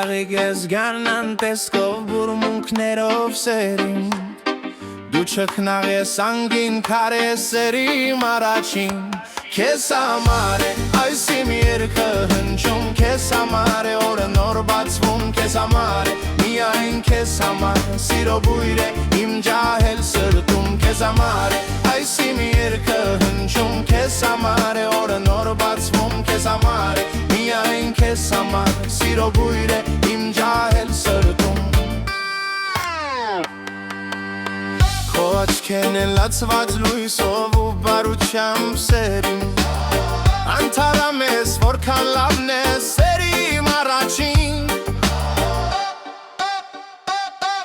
Աղի կեզ գանան տեսքով բուրմունքներով սերին Դու չքնաղ ես անգին քար ես սերիմ առաջին Քեզ համար է այս իմ երգը հնչում Քեզ համար է օրը նոր բացվում Քեզ համար է միայն քեզ համար Սիրո բույր է իմ ջահել սրտում Քեզ համար է այս իմ երգը հնչում Քեզ համար է օրը նոր բացվում Քեզ համար է միայն քեզ համար Սիրո բույր է իմ ջահել սրտում Քո աչքերն են լացված լույսով ու բարությամբ սերին Անթարամ ես, որքան լավն ես սերիմ առաջին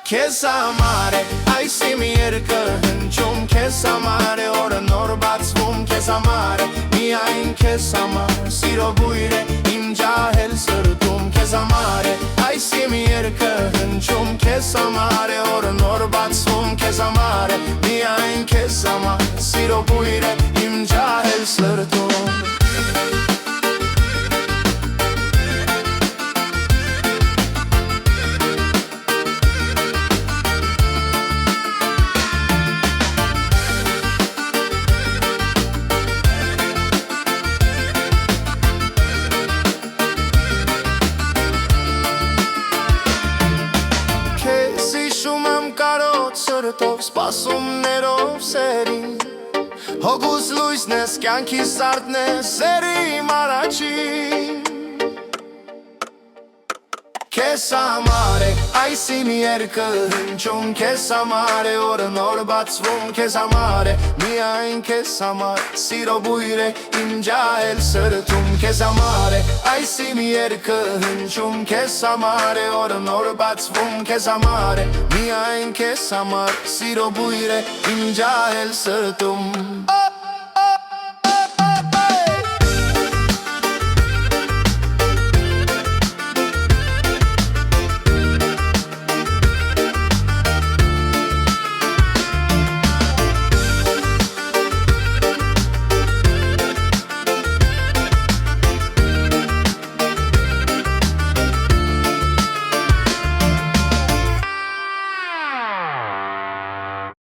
Քեզ համար է այս իմ երգը հնչում Քեզ համար է օրը նոր բացվում Քեզ համար է միայն քեզ համար Սիրո բույր է իմ ջահել սրտում Քեզ համար է այս իմ երգը հնչում Քեզ համար է օրը նոր բացվում Քեզ համար է միայն քեզ համար Սիրո բույր է իմ ջահել սրտում Սրտով սպասումներով սերին Հոգուս լույսն ես կյանքի սարդն ես սերիմ առաջին Քեզ համար է այս իմ երգը հնչում Քեզ համար է օրը նոր բացվում Քեզ համար է միայն քեզ համար Սիրո բույր է իմ ջահել սրտում Քեզ համար է այս իմ երգը հնչում Քեզ համար է օրը նոր բացվում Քեզ համար է միայն քեզ համար Սիրո բույր է իմ ջահել սրտում